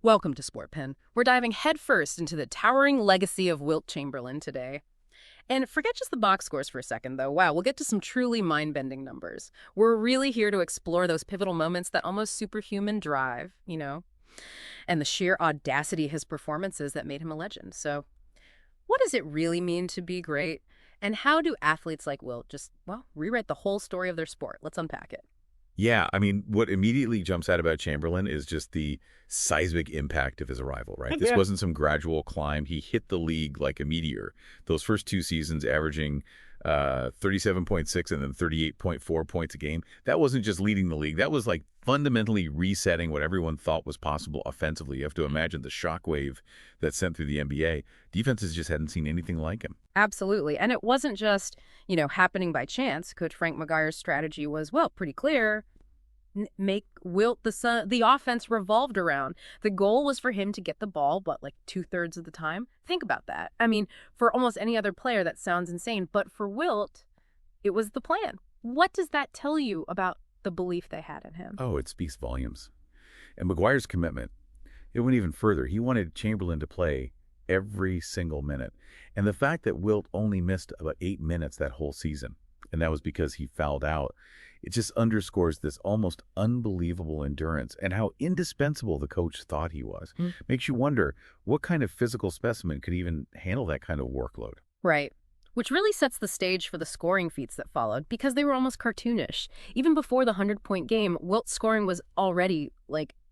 Welcome to Sportpen. We're diving headfirst into the towering legacy of Wilt Chamberlain today. And forget just the box scores for a second, though. Wow, we'll get to some truly mind-bending numbers. We're really here to explore those pivotal moments that almost superhuman drive, and the sheer audacity of his performances that made him a legend. So what does it really mean to be great? And how do athletes like Wilt just, rewrite the whole story of their sport? Let's unpack it. Yeah, I mean, what immediately jumps out about Chamberlain is just the seismic impact of his arrival, right? This wasn't some gradual climb. He hit the league like a meteor. Those first two seasons averaging 37.6 and then 38.4 points a game. That wasn't just leading the league. That was like fundamentally resetting what everyone thought was possible offensively. You have to imagine the shockwave that sent through the NBA. Defenses just hadn't seen anything like him. Absolutely. And it wasn't just, happening by chance. Coach Frank McGuire's strategy was, pretty clear. Make Wilt the offense revolved around. The goal was for him to get the ball, like 2/3 of the time. Think about that. I mean, for almost any other player, that sounds insane. But for Wilt, it was the plan. What does that tell you about the belief they had in him? Oh, it speaks volumes. And McGuire's commitment, it went even further. He wanted Chamberlain to play every single minute. And the fact that Wilt only missed about 8 minutes that whole season, and that was because he fouled out, it just underscores this almost unbelievable endurance and how indispensable the coach thought he was. Makes you wonder what kind of physical specimen could even handle that kind of workload. Right. Which really sets the stage for the scoring feats that followed, because they were almost cartoonish. Even before the 100-point game, Wilt's scoring was already,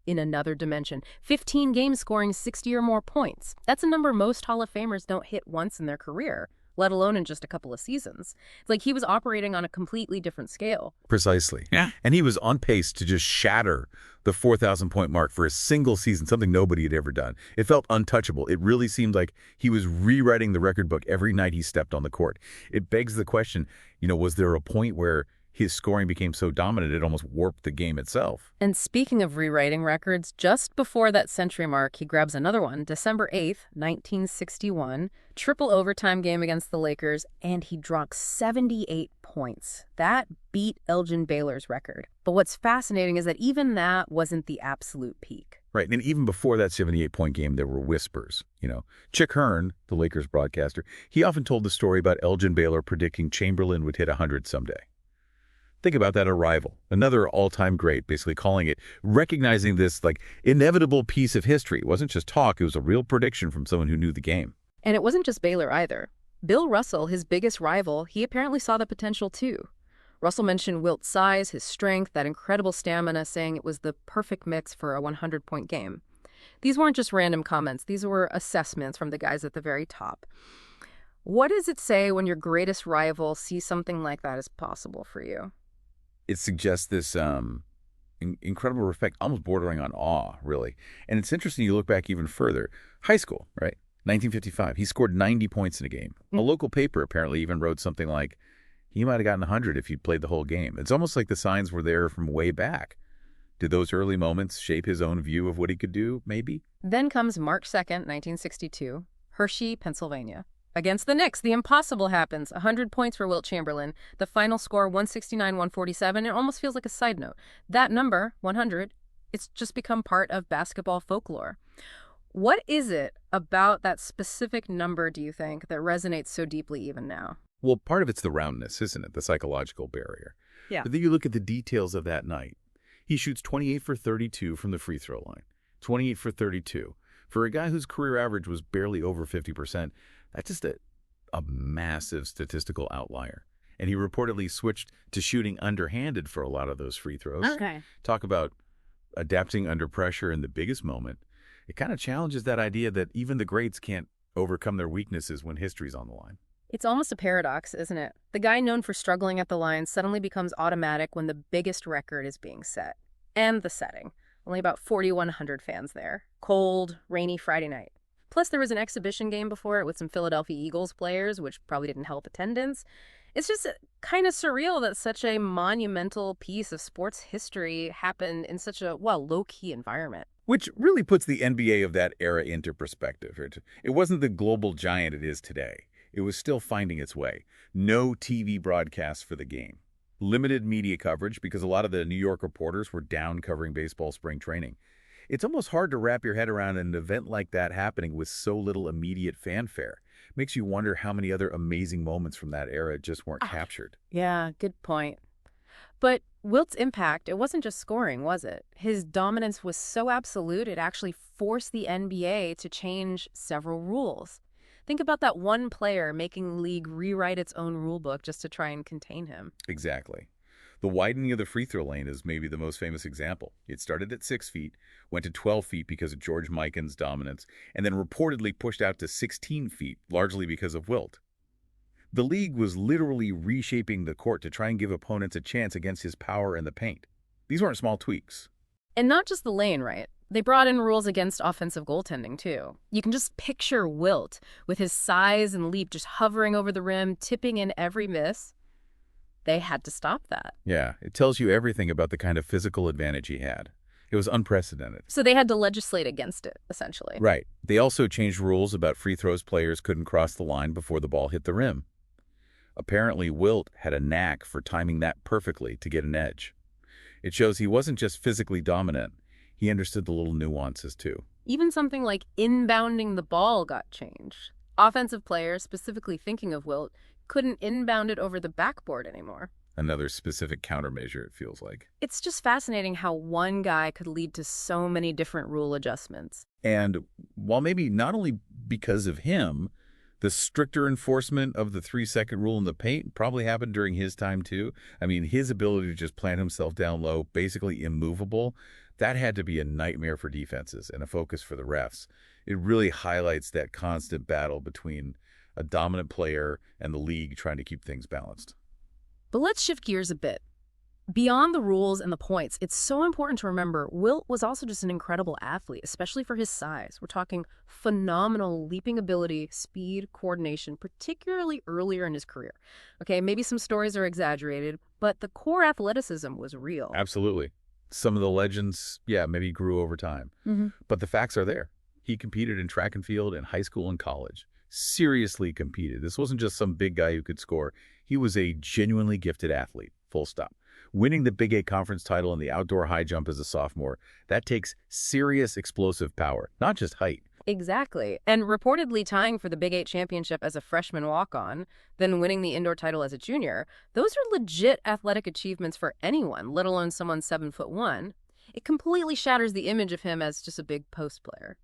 in another dimension. 15 games scoring 60 or more points. That's a number most Hall of Famers don't hit once in their career, let alone in just a couple of seasons. It's like he was operating on a completely different scale. Precisely. Yeah. And he was on pace to just shatter the 4,000-point mark for a single season, something nobody had ever done. It felt untouchable. It really seemed like he was rewriting the record book every night he stepped on the court. It begs the question, was there a point where his scoring became so dominant it almost warped the game itself? And speaking of rewriting records, just before that century mark, he grabs another one, December 8th, 1961, triple overtime game against the Lakers, and he drops 78 points. That beat Elgin Baylor's record. But what's fascinating is that even that wasn't the absolute peak. Right, and even before that 78-point game, there were whispers. Chick Hearn, the Lakers broadcaster, he often told the story about Elgin Baylor predicting Chamberlain would hit 100 someday. Think about that arrival. Another all-time great, basically calling it, recognizing this inevitable piece of history. It wasn't just talk, it was a real prediction from someone who knew the game. And it wasn't just Baylor either. Bill Russell, his biggest rival, he apparently saw the potential too. Russell mentioned Wilt's size, his strength, that incredible stamina, saying it was the perfect mix for a 100-point game. These weren't just random comments. These were assessments from the guys at the very top. What does it say when your greatest rival sees something like that as possible for you? It suggests this incredible respect, almost bordering on awe, really. And it's interesting you look back even further. High school, right? 1955. He scored 90 points in a game. A local paper apparently even wrote something like, he might have gotten 100 if he'd played the whole game. It's almost like the signs were there from way back. Did those early moments shape his own view of what he could do, maybe? Then comes March 2nd, 1962, Hershey, Pennsylvania. Against the Knicks, the impossible happens. 100 points for Wilt Chamberlain. The final score, 169-147. It almost feels like a side note. That number, 100, it's just become part of basketball folklore. What is it about that specific number, do you think, that resonates so deeply even now? Well, part of it's the roundness, isn't it? The psychological barrier. Yeah. But then you look at the details of that night. He shoots 28 for 32 from the free throw line. 28 for 32. For a guy whose career average was barely over 50%, that's just a massive statistical outlier. And he reportedly switched to shooting underhanded for a lot of those free throws. Okay. Talk about adapting under pressure in the biggest moment. It kind of challenges that idea that even the greats can't overcome their weaknesses when history's on the line. It's almost a paradox, isn't it? The guy known for struggling at the line suddenly becomes automatic when the biggest record is being set. And the setting. Only about 4,100 fans there. Cold, rainy Friday night. Plus, there was an exhibition game before it with some Philadelphia Eagles players, which probably didn't help attendance. It's just kind of surreal that such a monumental piece of sports history happened in such a, low-key environment. Which really puts the NBA of that era into perspective. It wasn't the global giant it is today. It was still finding its way. No TV broadcasts for the game. Limited media coverage because a lot of the New York reporters were down covering baseball spring training. It's almost hard to wrap your head around an event like that happening with so little immediate fanfare. Makes you wonder how many other amazing moments from that era just weren't captured. Yeah, good point. But Wilt's impact, it wasn't just scoring, was it? His dominance was so absolute, it actually forced the NBA to change several rules. Think about that one player making the league rewrite its own rule book just to try and contain him. Exactly. The widening of the free throw lane is maybe the most famous example. It started at 6 feet, went to 12 feet because of George Mikan's dominance, and then reportedly pushed out to 16 feet, largely because of Wilt. The league was literally reshaping the court to try and give opponents a chance against his power in the paint. These weren't small tweaks. And not just the lane, right? They brought in rules against offensive goaltending, too. You can just picture Wilt with his size and leap just hovering over the rim, tipping in every miss. They had to stop that. Yeah, it tells you everything about the kind of physical advantage he had. It was unprecedented. So they had to legislate against it, essentially. Right. They also changed rules about free throws players couldn't cross the line before the ball hit the rim. Apparently, Wilt had a knack for timing that perfectly to get an edge. It shows he wasn't just physically dominant. He understood the little nuances, too. Even something like inbounding the ball got changed. Offensive players, specifically thinking of Wilt, couldn't inbound it over the backboard anymore. Another specific countermeasure, it feels like. It's just fascinating how one guy could lead to so many different rule adjustments. And while maybe not only because of him, the stricter enforcement of the 3-second rule in the paint probably happened during his time, too. I mean, his ability to just plant himself down low, basically immovable, that had to be a nightmare for defenses and a focus for the refs. It really highlights that constant battle between a dominant player and the league trying to keep things balanced. But let's shift gears a bit. Beyond the rules and the points, it's so important to remember Wilt was also just an incredible athlete, especially for his size. We're talking phenomenal leaping ability, speed, coordination, particularly earlier in his career. Okay, maybe some stories are exaggerated, but the core athleticism was real. Absolutely. Some of the legends, maybe grew over time. But the facts are there. He competed in track and field in high school and college. Seriously competed. This wasn't just some big guy who could score. He was a genuinely gifted athlete, full stop. Winning the Big 8 conference title in the outdoor high jump as a sophomore, that takes serious explosive power, not just height. Exactly. And reportedly tying for the Big 8 championship as a freshman walk-on, then winning the indoor title as a junior, those are legit athletic achievements for anyone, let alone someone 7'1". It completely shatters the image of him as just a big post player.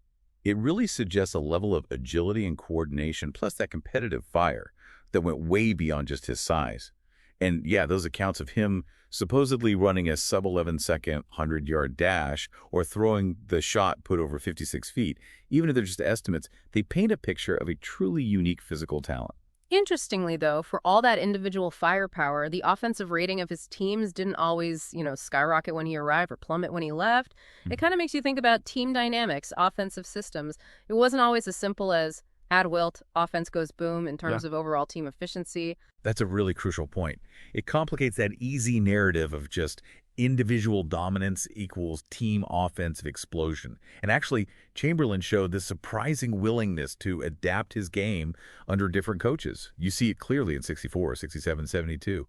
It really suggests a level of agility and coordination, plus that competitive fire that went way beyond just his size. And those accounts of him supposedly running a sub-11-second 100-yard dash or throwing the shot put over 56 feet, even if they're just estimates, they paint a picture of a truly unique physical talent. Interestingly, though, for all that individual firepower, the offensive rating of his teams didn't always, skyrocket when he arrived or plummet when he left. It kind of makes you think about team dynamics, offensive systems. It wasn't always as simple as add Wilt, offense goes boom in terms of overall team efficiency. That's a really crucial point. It complicates that easy narrative of just individual dominance equals team offensive explosion. And actually, Chamberlain showed this surprising willingness to adapt his game under different coaches. You see it clearly in 64, 67, 72.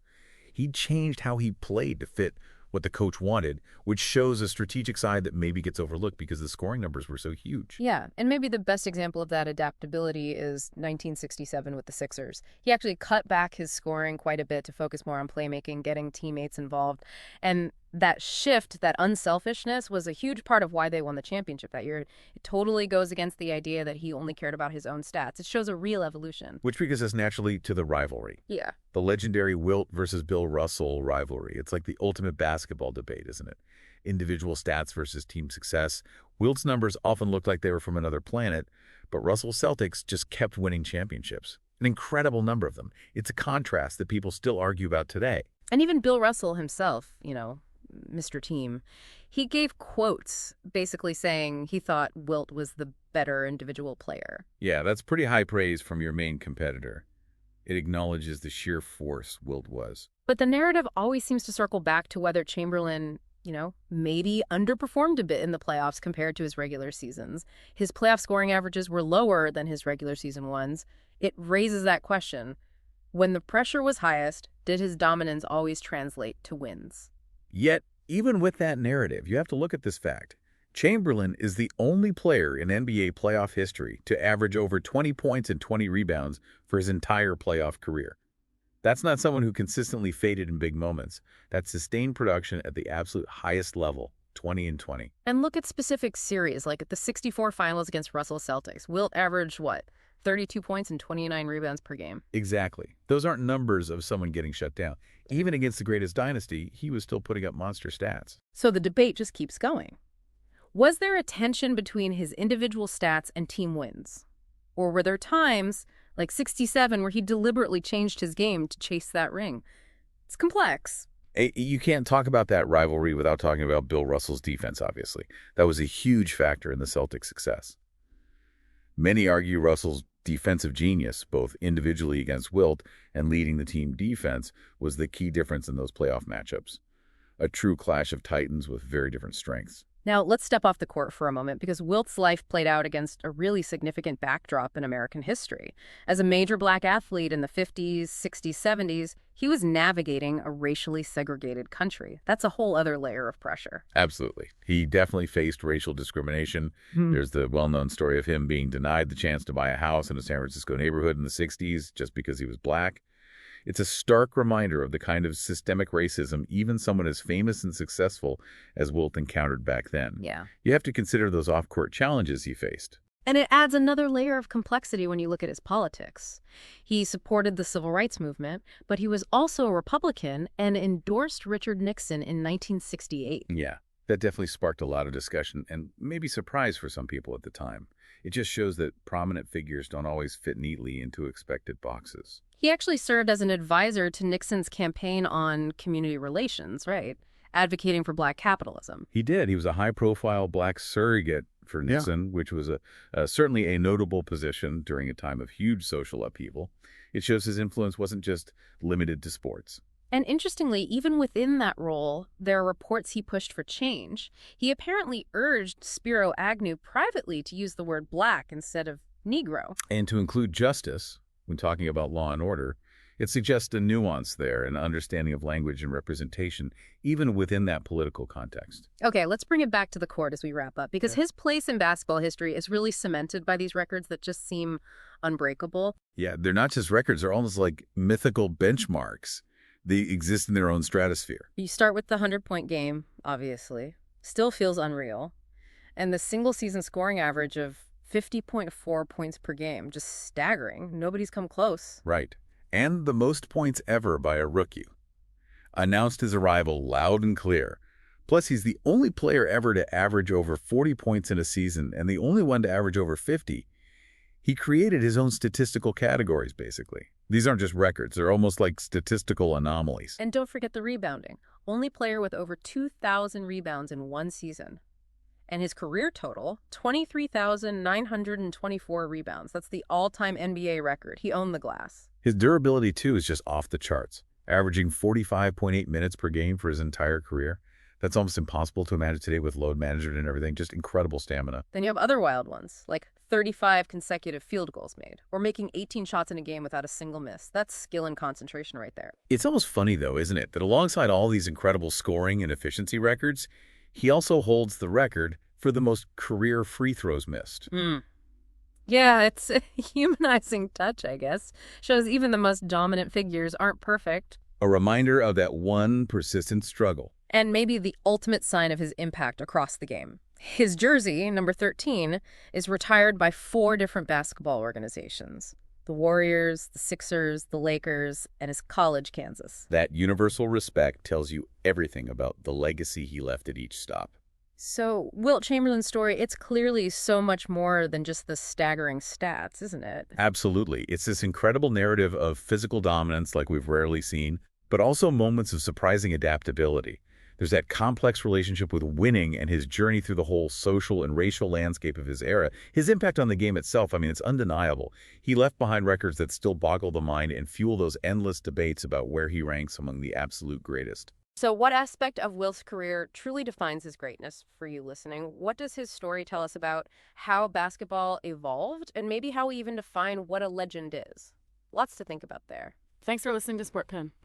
He changed how he played to fit what the coach wanted, which shows a strategic side that maybe gets overlooked because the scoring numbers were so huge. Yeah, and maybe the best example of that adaptability is 1967 with the Sixers. He actually cut back his scoring quite a bit to focus more on playmaking, getting teammates involved. And that shift, that unselfishness, was a huge part of why they won the championship that year. It totally goes against the idea that he only cared about his own stats. It shows a real evolution. Which brings us naturally to the rivalry. Yeah. The legendary Wilt versus Bill Russell rivalry. It's like the ultimate basketball debate, isn't it? Individual stats versus team success. Wilt's numbers often looked like they were from another planet, but Russell's Celtics just kept winning championships. An incredible number of them. It's a contrast that people still argue about today. And even Bill Russell himself, Mr. Team, he gave quotes basically saying he thought Wilt was the better individual player. Yeah, that's pretty high praise from your main competitor. It acknowledges the sheer force Wilt was. But the narrative always seems to circle back to whether Chamberlain, maybe underperformed a bit in the playoffs compared to his regular seasons. His playoff scoring averages were lower than his regular season ones. It raises that question. When the pressure was highest, did his dominance always translate to wins? Yet, even with that narrative, you have to look at this fact. Chamberlain is the only player in NBA playoff history to average over 20 points and 20 rebounds for his entire playoff career. That's not someone who consistently faded in big moments. That's sustained production at the absolute highest level, 20 and 20. And look at specific series, like at the 64 finals against Russell Celtics. Wilt averaged, what, 32 points and 29 rebounds per game? Exactly. Those aren't numbers of someone getting shut down. Even against the greatest dynasty, he was still putting up monster stats. So the debate just keeps going. Was there a tension between his individual stats and team wins? Or were there times, like 67, where he deliberately changed his game to chase that ring? It's complex. You can't talk about that rivalry without talking about Bill Russell's defense, obviously. That was a huge factor in the Celtics' success. Many argue Russell's defensive genius, both individually against Wilt and leading the team defense, was the key difference in those playoff matchups. A true clash of titans with very different strengths. Now, let's step off the court for a moment, because Wilt's life played out against a really significant backdrop in American history. As a major black athlete in the 50s, 60s, 70s, he was navigating a racially segregated country. That's a whole other layer of pressure. Absolutely. He definitely faced racial discrimination. There's the well-known story of him being denied the chance to buy a house in a San Francisco neighborhood in the 60s just because he was black. It's a stark reminder of the kind of systemic racism even someone as famous and successful as Wilt encountered back then. Yeah. You have to consider those off-court challenges he faced. And it adds another layer of complexity when you look at his politics. He supported the civil rights movement, but he was also a Republican and endorsed Richard Nixon in 1968. Yeah, that definitely sparked a lot of discussion and maybe surprise for some people at the time. It just shows that prominent figures don't always fit neatly into expected boxes. He actually served as an advisor to Nixon's campaign on community relations, right? Advocating for black capitalism. He did. He was a high-profile black surrogate for Nixon, which was certainly a notable position during a time of huge social upheaval. It shows his influence wasn't just limited to sports. And interestingly, even within that role, there are reports he pushed for change. He apparently urged Spiro Agnew privately to use the word black instead of Negro. And to include justice, when talking about law and order, it suggests a nuance there, an understanding of language and representation, even within that political context. Okay, let's bring it back to the court as we wrap up, because his place in basketball history is really cemented by these records that just seem unbreakable. Yeah, they're not just records, they're almost like mythical benchmarks. They exist in their own stratosphere. You start with the 100-point game, obviously. Still feels unreal. And the single-season scoring average of 50.4 points per game, just staggering. Nobody's come close. Right. And the most points ever by a rookie. Announced his arrival loud and clear. Plus, he's the only player ever to average over 40 points in a season and the only one to average over 50. He created his own statistical categories, basically. These aren't just records. They're almost like statistical anomalies. And don't forget the rebounding. Only player with over 2,000 rebounds in one season. And his career total, 23,924 rebounds. That's the all-time NBA record. He owned the glass. His durability, too, is just off the charts, averaging 45.8 minutes per game for his entire career. That's almost impossible to imagine today with load management and everything. Just incredible stamina. Then you have other wild ones, like 35 consecutive field goals made, or making 18 shots in a game without a single miss. That's skill and concentration right there. It's almost funny, though, isn't it, that alongside all these incredible scoring and efficiency records, he also holds the record for the most career free throws missed. Yeah, it's a humanizing touch, I guess. Shows even the most dominant figures aren't perfect. A reminder of that one persistent struggle. And maybe the ultimate sign of his impact across the game. His jersey, number 13, is retired by 4 different basketball organizations. The Warriors, the Sixers, the Lakers, and his college, Kansas. That universal respect tells you everything about the legacy he left at each stop. So, Wilt Chamberlain's story, it's clearly so much more than just the staggering stats, isn't it? Absolutely. It's this incredible narrative of physical dominance like we've rarely seen, but also moments of surprising adaptability. There's that complex relationship with winning and his journey through the whole social and racial landscape of his era. His impact on the game itself, I mean, it's undeniable. He left behind records that still boggle the mind and fuel those endless debates about where he ranks among the absolute greatest. So what aspect of Wilt's career truly defines his greatness for you listening? What does his story tell us about how basketball evolved and maybe how we even define what a legend is? Lots to think about there. Thanks for listening to Sportpen.